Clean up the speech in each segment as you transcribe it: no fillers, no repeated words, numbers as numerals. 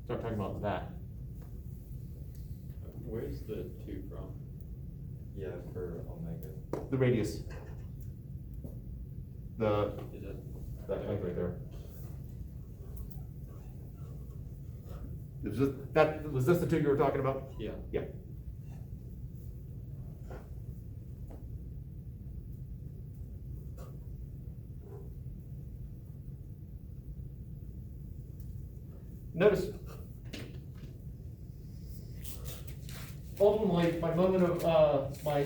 start talking about that. Where's the 2 from? Yeah, for omega. The radius. Is it? That length right there. Was this the 2 you were talking about? Yeah. Yeah. Notice, ultimately, my moment of, my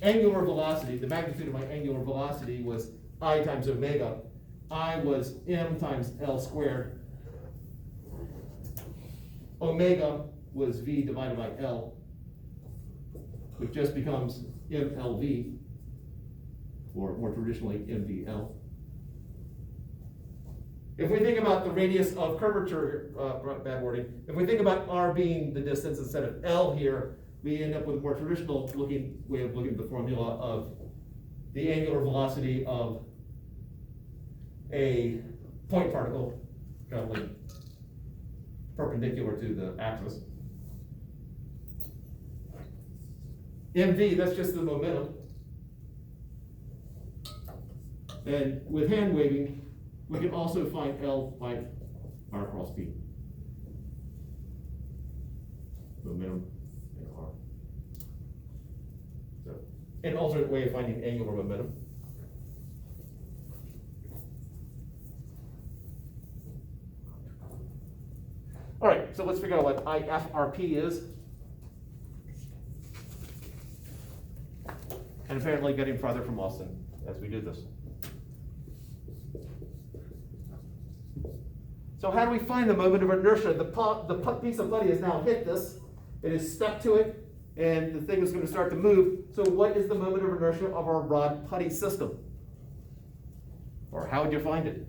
angular velocity, the magnitude of my angular velocity was I times omega. I was m times L squared. Omega was V divided by L, which just becomes MLV, or more traditionally, MVL. If we think about the radius of curvature, bad wording, if we think about R being the distance instead of L here, we end up with a more traditional looking way of looking at the formula of the angular velocity of a point particle traveling perpendicular to the axis. MV, that's just the momentum. And with hand waving, we can also find L by R cross P. Momentum and R. So, an alternate way of finding angular momentum. All right, so let's figure out what IFRP is. And apparently getting farther from Austin as we do this. So how do we find the moment of inertia? The piece of putty has now hit this, it is stuck to it, and the thing is going to start to move. So what is the moment of inertia of our rod putty system? Or how would you find it?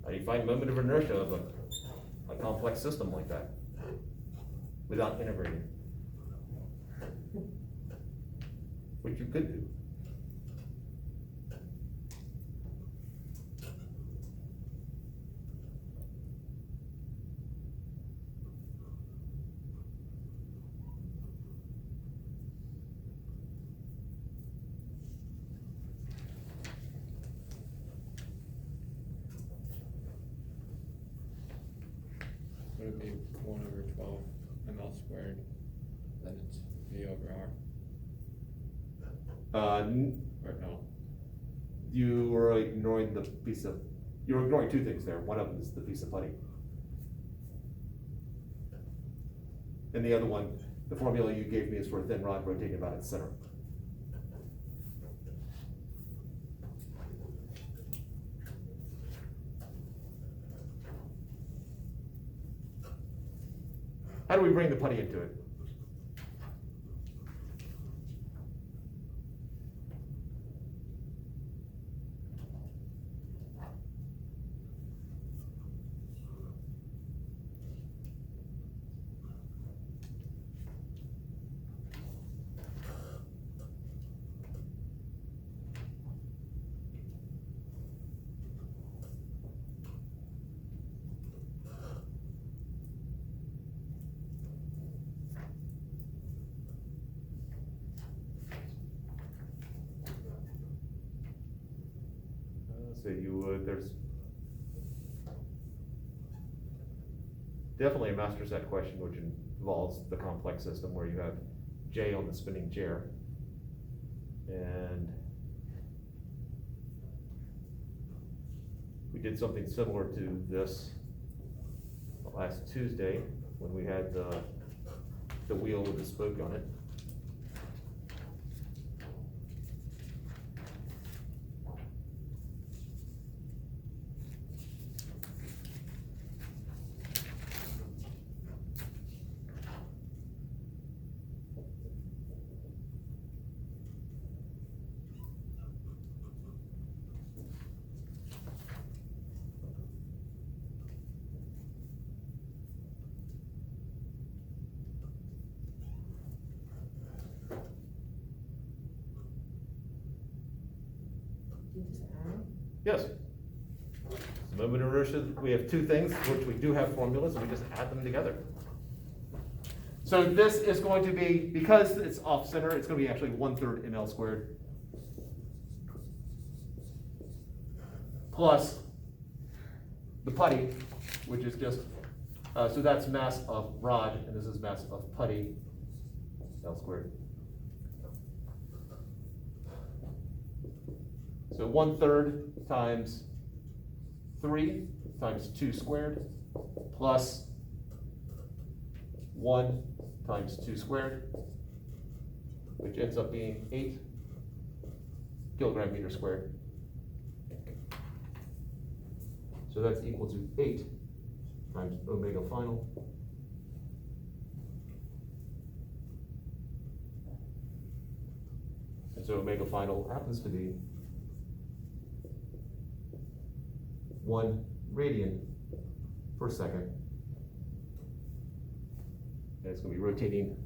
How do you find moment of inertia of a complex system like that without integrating? Which you could do. Would it be 1 over 12 ml squared? Then it's V over R? Or no? You were ignoring the piece of, you're ignoring 2 things there. One of them is the piece of putty. And the other one, the formula you gave me is for a thin rod rotating about its center. How do we bring the putty into it? So you would, there's definitely a master set question which involves the complex system where you have J on the spinning chair. And we did something similar to this last Tuesday when we had the wheel with the spoke on it. Yes. The moment of inertia, we have two things, which we do have formulas, and we just add them together. So this is going to be, because it's off center, it's going to be actually 1/3 ml squared plus the putty, which is just, so that's mass of rod, and this is mass of putty, L squared. So 1/3 times 3 times 2 squared plus 1 times 2 squared, which ends up being 8 kilogram meter squared. So that's equal to 8 times omega final. And so omega final happens to be 1 radian per second. And it's going to be rotating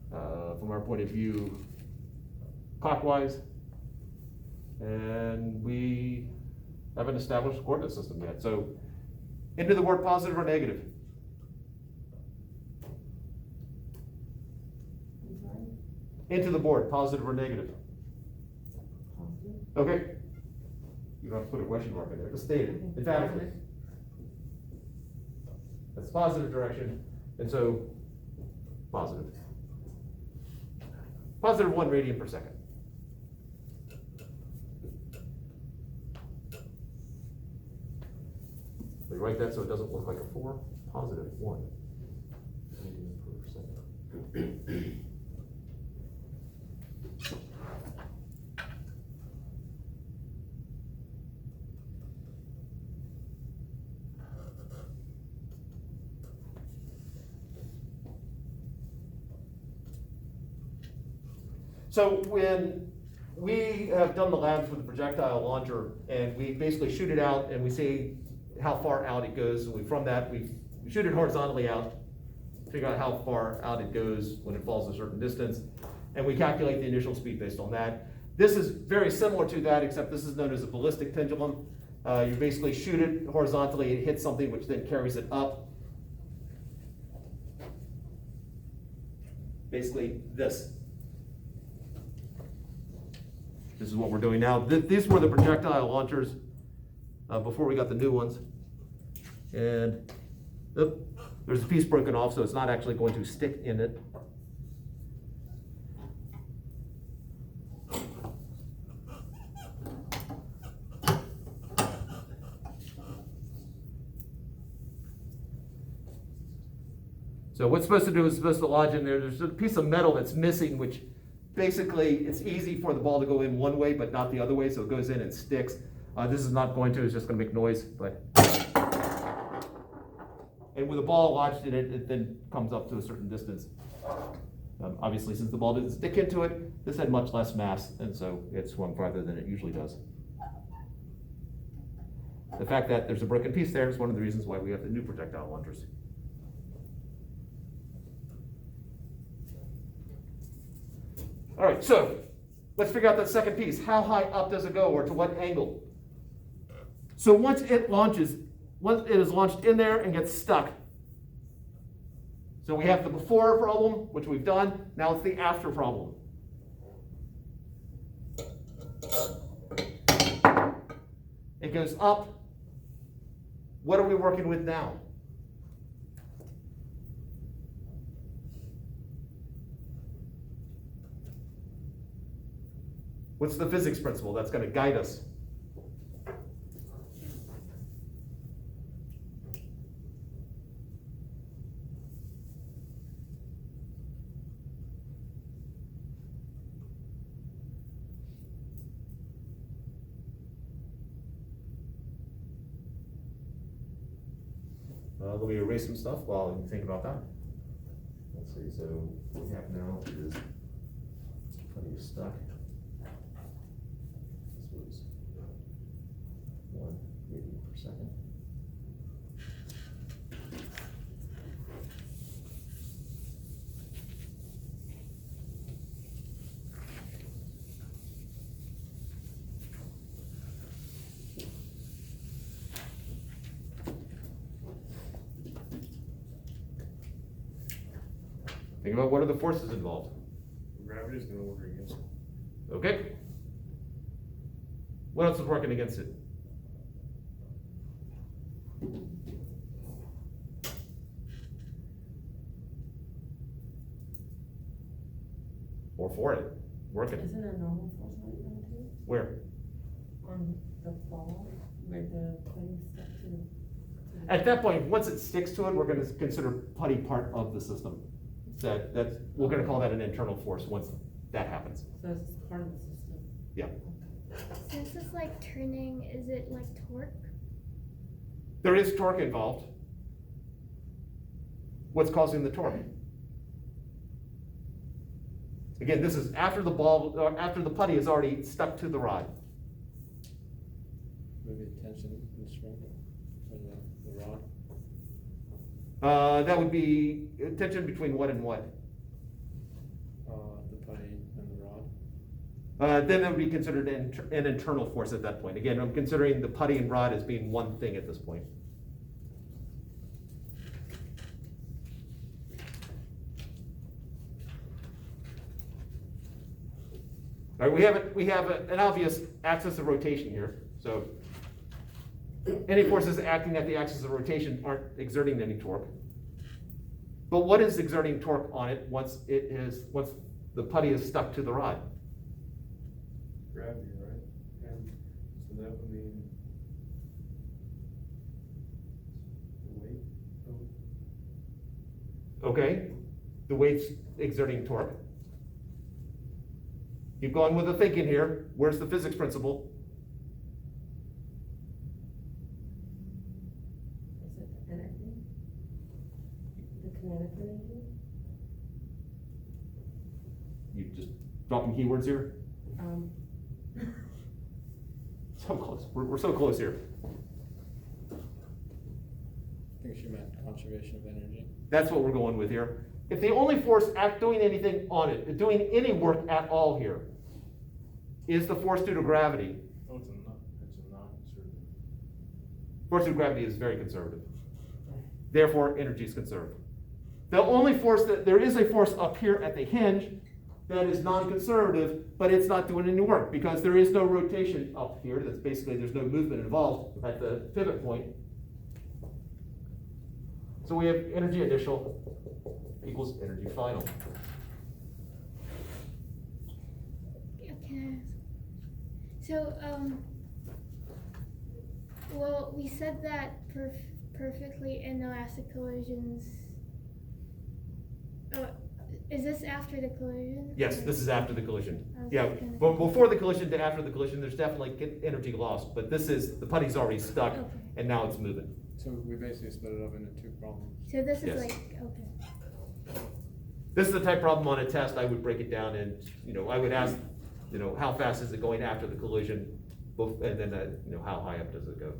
from our point of view clockwise. And we haven't established a coordinate system yet. So into the word positive or negative? Into the board, positive or negative? Okay. You don't have to put a question mark in there, just state it emphatically. That's positive direction, and so positive. Positive 1 radian per second. We write that so it doesn't look like a 4. Positive 1 radian per second. So when we have done the labs with the projectile launcher, and we basically shoot it out and we see how far out it goes, and from that we shoot it horizontally out, figure out how far out it goes when it falls a certain distance, and we calculate the initial speed based on that. This is very similar to that, except this is known as a ballistic pendulum. You basically shoot it horizontally, it hits something which then carries it up. Basically this. This is what we're doing now. These were the projectile launchers before we got the new ones. And there's a piece broken off, so it's not actually going to stick in it. So what's supposed to do is supposed to lodge in there. There's a piece of metal that's missing, which basically it's easy for the ball to go in one way, but not the other way, so it goes in and sticks. This is not going to, it's just going to make noise. But and with the ball lodged in it, it then comes up to a certain distance. Obviously, since the ball didn't stick into it, this had much less mass, and so it swung farther than it usually does. The fact that there's a broken piece there is one of the reasons why we have the new projectile launchers. All right, so let's figure out that second piece. How high up does it go, or to what angle? So once it launches, once it is launched in there and gets stuck. So we have the before problem, which we've done. Now it's the after problem. It goes up. What are we working with now? What's the physics principle that's going to guide us? Let me erase some stuff while you think about that. Let's see, so what we have now is plenty of stuck. This was 1 radian per second. Think about what are the forces involved. Gravity's gonna work against it. Okay? What else is working against it? Or for it, working. Isn't there normal force right now too? Where? On the ball, where the putty stuck to? At that point, once it sticks to it, we're gonna consider putty part of the system. We're gonna call that an internal force once that happens. So it's part of the system. Yeah. Since it's like turning, is it like torque? There is torque involved. What's causing the torque? Again, this is after the ball, or after the putty is already stuck to the rod. Maybe tension and strength on the rod. That would be tension between what and what? The putty and the rod. Then that would be considered an internal force at that point. Again, I'm considering the putty and rod as being one thing at this point. All right, we have an obvious axis of rotation here. So any forces acting at the axis of rotation aren't exerting any torque. But what is exerting torque on it once the putty is stuck to the rod? Gravity, right? And so that would mean the weight of, Okay, the weight's exerting torque. Keep going with the thinking here. Where's the physics principle? Is it the energy? The kinetic energy? You just dropping keywords here? So close. We're so close here. I think she meant conservation of energy. That's what we're going with here. If the only force doing anything on it, doing any work at all here, is the force due to gravity. oh, it's a non-conservative. Force due to gravity is very conservative. Therefore, energy is conserved. The only force there is a force up here at the hinge that is non-conservative, but it's not doing any work because there is no rotation up here. That's basically, there's no movement involved at the pivot point. So we have energy initial equals energy final. Okay. So, well, we said that perfectly inelastic collisions. Is this after the collision? Yes, this is after the collision. I was Yeah, just gonna- but before the collision to after the collision, there's definitely energy lost, but this is, the putty's already stuck Okay. and now it's moving. So we basically split it up into two problems. So this is Yes. like, okay. This is the type problem on a test, I would break it down and, I would ask, how fast is it going after the collision? And then, how high up does it go?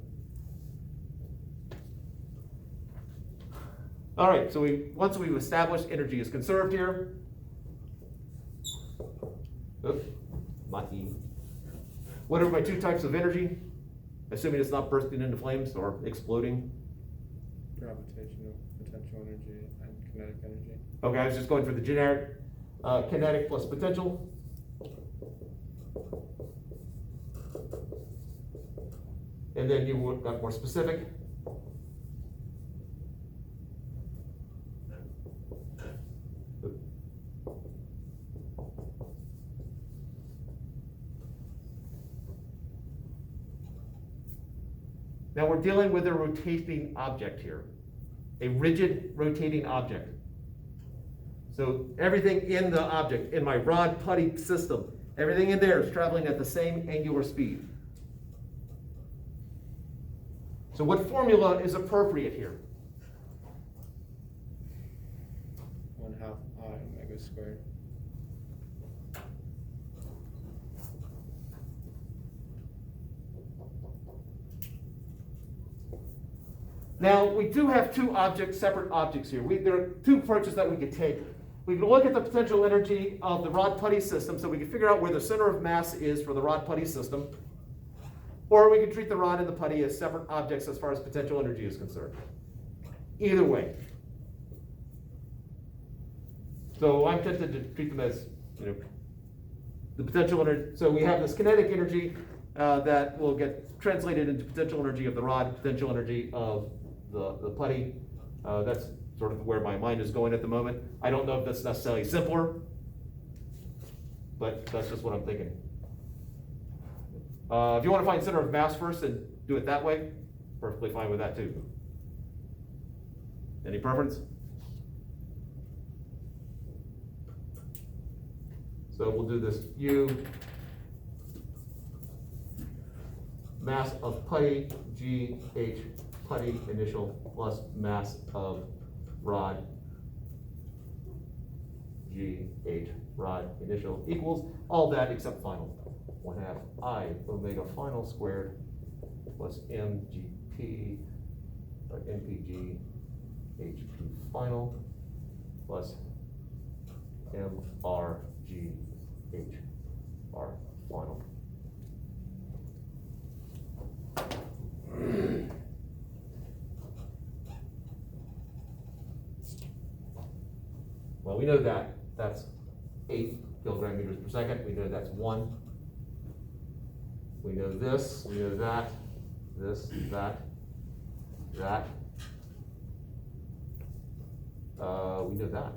All right, so once we've established energy is conserved here. Oops, not E. What are my two types of energy? Assuming it's not bursting into flames or exploding. Gravitational potential energy and kinetic energy. Okay, I was just going for the generic kinetic plus potential. And then you got more specific. Now we're dealing with a rotating object here, a rigid rotating object. So everything in the object, in my rod putty system, everything in there is traveling at the same angular speed. So what formula is appropriate here? 1/2 I omega squared. Now, we do have two separate objects here. There are two approaches that we could take. We can look at the potential energy of the rod putty system so we can figure out where the center of mass is for the rod putty system. Or we can treat the rod and the putty as separate objects as far as potential energy is concerned. Either way. So I'm tempted to treat them as, the potential energy. So we have this kinetic energy that will get translated into potential energy of the rod, potential energy of the putty. That's sort of where my mind is going at the moment. I don't know if that's necessarily simpler, but that's just what I'm thinking. If you want to find center of mass first and do it that way, perfectly fine with that too. Any preference? So we'll do this U, mass of putty, G, H, putty initial plus mass of rod, G, H, rod initial equals all that except final. 1/2 I omega final squared plus MGP, or MPG, HP final plus MRG, HR final. Well, we know that that's 8 kilogram meters per second. We know that's 1. We know this, we know that, this, that. We know that.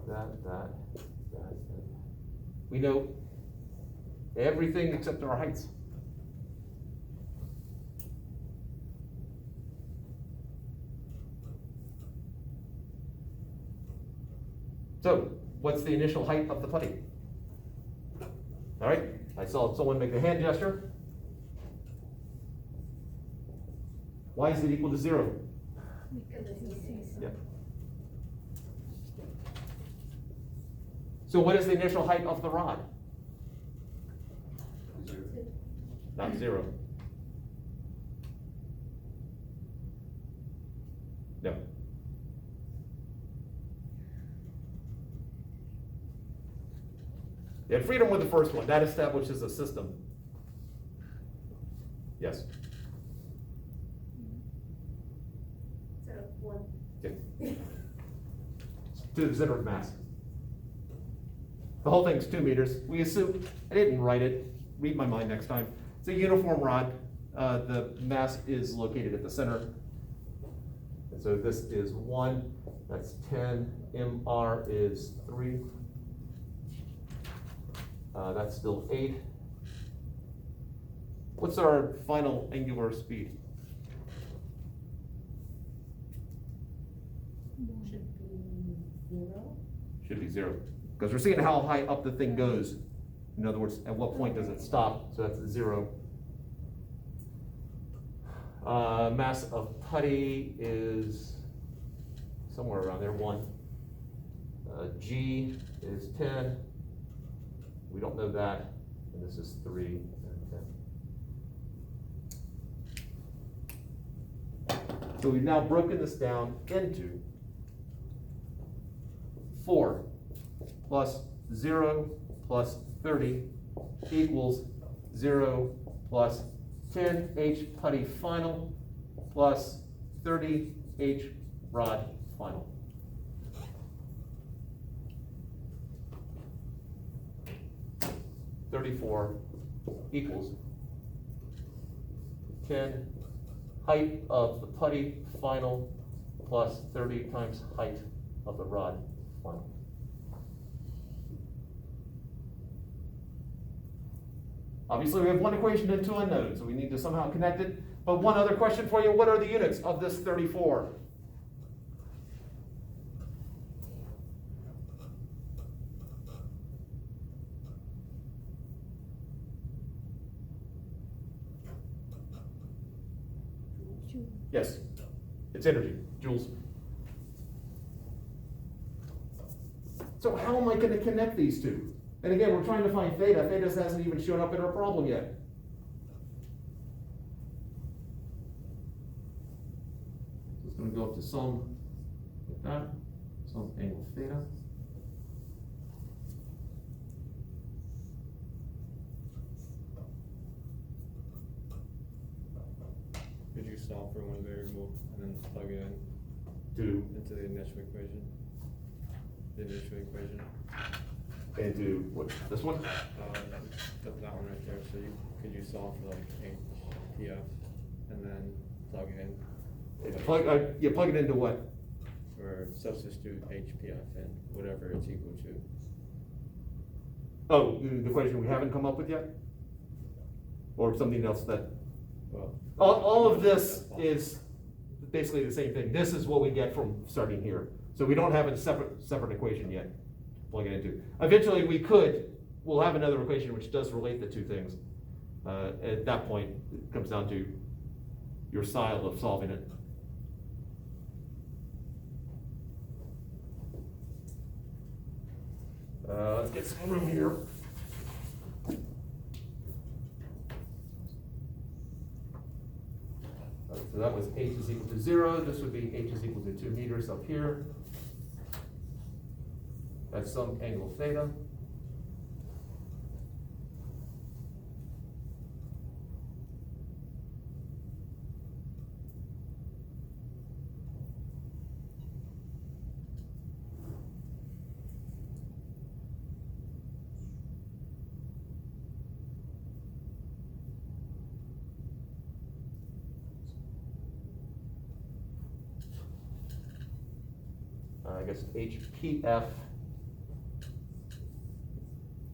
That. We know everything except our heights. So, what's the initial height of the putty? All right, I saw someone make the hand gesture. Why is it equal to 0? Yeah. So what is the initial height of the rod? 0. Not 0. No. You had freedom with the first one. That establishes a system. Yes. So, 1. Yeah. To the center of mass. The whole thing's 2 meters. We assume, I didn't write it, read my mind next time. It's a uniform rod. The mass is located at the center. And so this is 1, that's 10, MR is 3. That's still 8. What's our final angular speed? Should be 0. Should be 0. Because we're seeing how high up the thing goes. In other words, at what point does it stop? So that's 0. Mass of putty is somewhere around there, 1. G is 10. We don't know that. And this is 3 and 10. So we've now broken this down into 4 plus 0 plus 30 equals 0 plus 10H putty final plus 30H rod final. $34 equals 10 height of the putty final plus 30 times height of the rod final. Obviously, we have one equation and 2 unknowns, so we need to somehow connect it. But one other question for you, what are the units of this 34? Yes, it's energy, joules. So how am I going to connect these two? And again, we're trying to find theta. Theta hasn't even shown up in our problem yet. So it's going to go up to some like that, some angle theta. Could you solve for one variable and then plug it in Do into the initial equation? the initial equation. into, what, this one? That one right there, so could you solve for like HPF and then plug it in? You plug it into what? Or substitute HPF in whatever it's equal to. Oh, the equation we haven't come up with yet? Or something else that, Well. all of this that's possible. is basically the same thing. This is what we get from starting here. So we don't have a separate equation yet to plug it into. Eventually we'll have another equation which does relate the two things. At that point, it comes down to your style of solving it. Let's get some room here. So that was h is equal to 0. This would be h is equal to 2 meters up here. That's some angle theta. I guess HPF,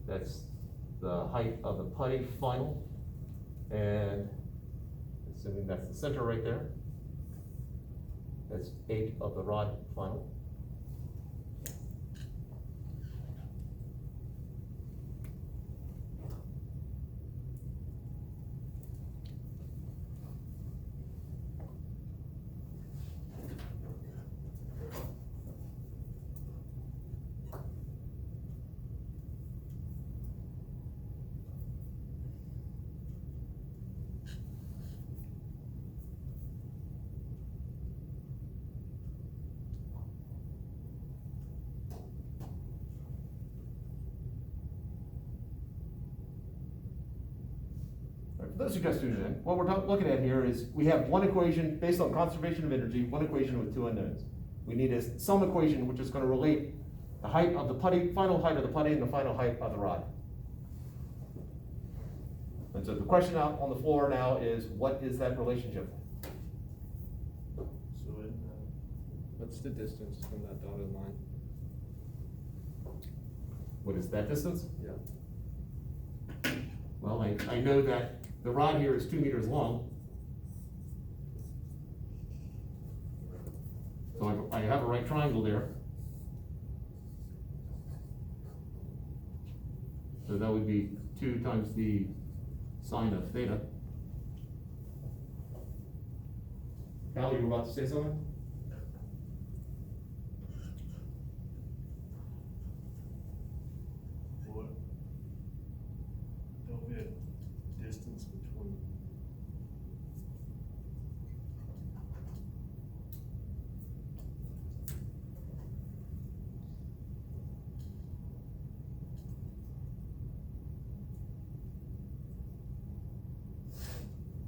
that's the height of the putty final, and assuming that's the center right there, that's 8 of the rod final. For those who just tuned in, what we're looking at here is we have one equation based on conservation of energy, one equation with two unknowns. We need some equation which is going to relate the height of the putty, final height of the putty, and the final height of the rod. And so the question out on the floor now is, what is that relationship? So in, What's the distance from that dotted line? What is that distance? Yeah. Well, I know that the rod here is 2 meters long. So I have a right triangle there. So that would be 2 times the sine of theta. Cal, you were about to say something? what? Don't be a distance between.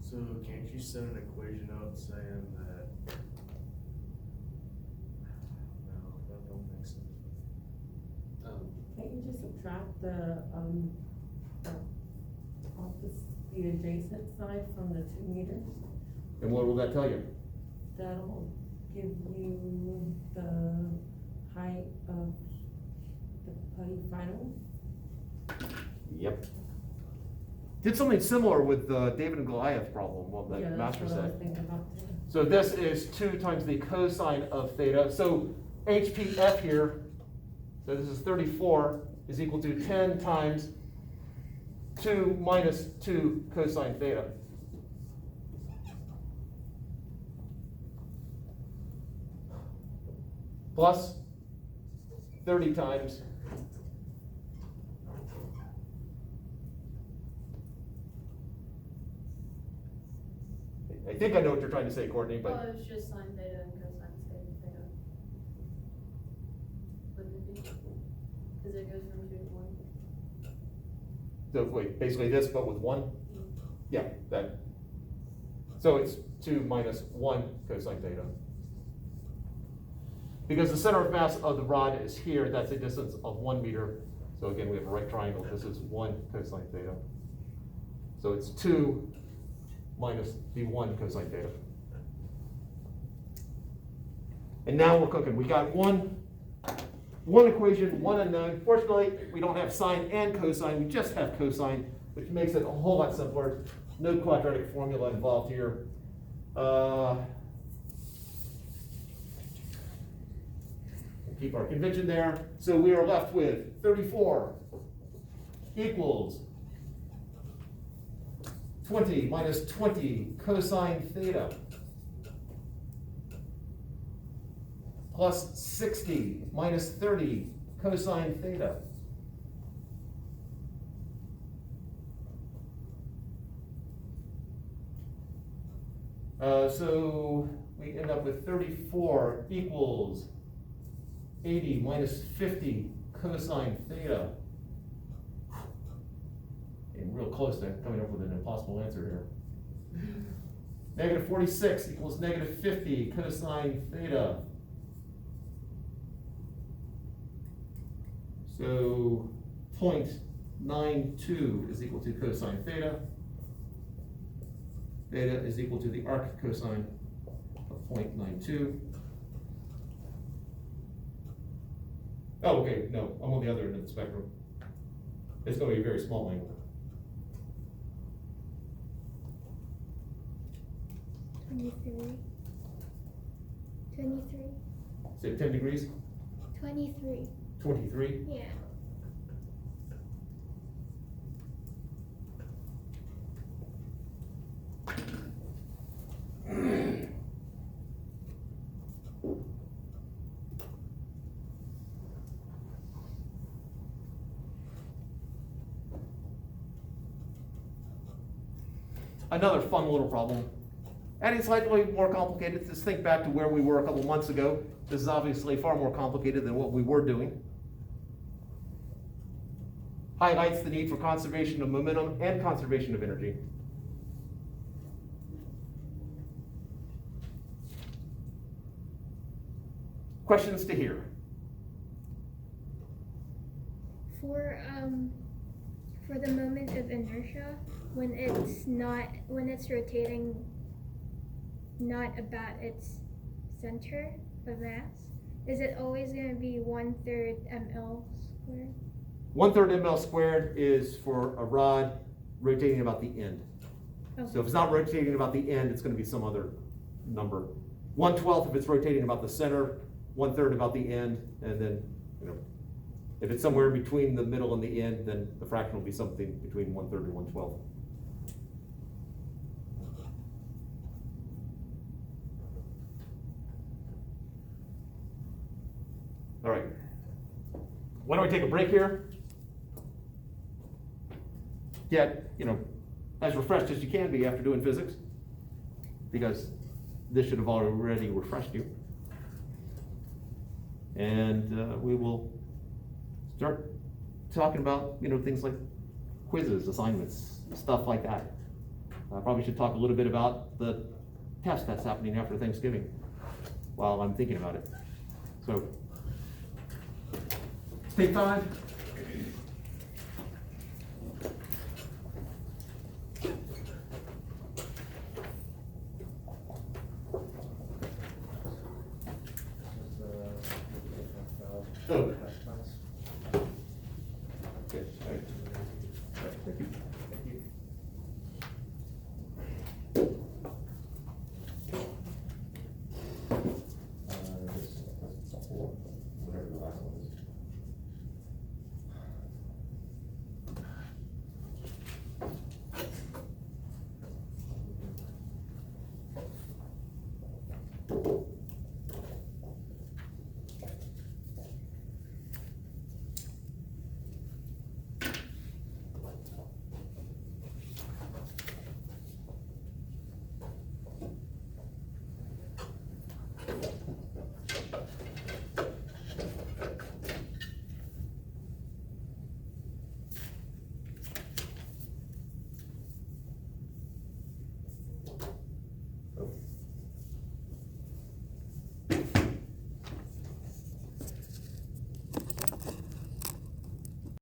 So can't you send an equation out saying that? No, that don't make sense. Can't you just subtract the the adjacent side from the 2 meters? And what will that tell you? That'll give you the height of the putty final. Yep. Did something similar with the David and Goliath problem, well, Yeah, that that's master what I was said. thinking about too. So this is 2 times the cosine of theta. So HPF here, so this is 34, is equal to 10 times 2 minus 2 cosine theta. Plus 30 times I think I know what you're trying to say, Courtney, Oh, but it's just sine theta and cosine theta. Wouldn't it be? Cause it goes from 2 to 1. so wait, basically this, but with 1? Yeah, that. So it's 2 minus 1 cosine theta. Because the center of mass of the rod is here, that's a distance of 1 meter. So again, we have a right triangle, this is 1 cosine theta. So it's 2 minus the 1 cosine theta. And now we're cooking. We got one equation, one unknown. Fortunately, we don't have sine and cosine, we just have cosine, which makes it a whole lot simpler. No quadratic formula involved here. Keep our convention there. So we are left with 34 equals 20 minus 20 cosine theta plus 60 minus 30 cosine theta. So we end up with 34 equals 80 minus 50 cosine theta. And real close to coming up with an impossible answer here. Negative 46 equals negative 50 cosine theta. So 0.92 is equal to cosine theta. Theta is equal to the arc cosine of 0.92. Oh, okay, no, I'm on the other end of the spectrum. It's going to be a very small angle. 23. 23. Say 10 degrees? 23. 23? Yeah. Another fun little problem. And it's slightly more complicated. Just think back to where we were a couple months ago. This is obviously far more complicated than what we were doing. Highlights the need for conservation of momentum and conservation of energy. Questions to hear? For the moment of inertia, when it's rotating not about its center of mass, is it always going to be 1/3 ml squared? 1/3 ml squared is for a rod rotating about the end. Okay. So if it's not rotating about the end, it's going to be some other number. 1/12 if it's rotating about the center, 1/3 about the end, and then, if it's somewhere between the middle and the end, then the fraction will be something between 1/3 and 1/12. All right. Why don't we take a break here? Get, as refreshed as you can be after doing physics, because this should have already refreshed you. And we will start talking about, things like quizzes, assignments, stuff like that. I probably should talk a little bit about the test that's happening after Thanksgiving while I'm thinking about it. So, take time. Oh.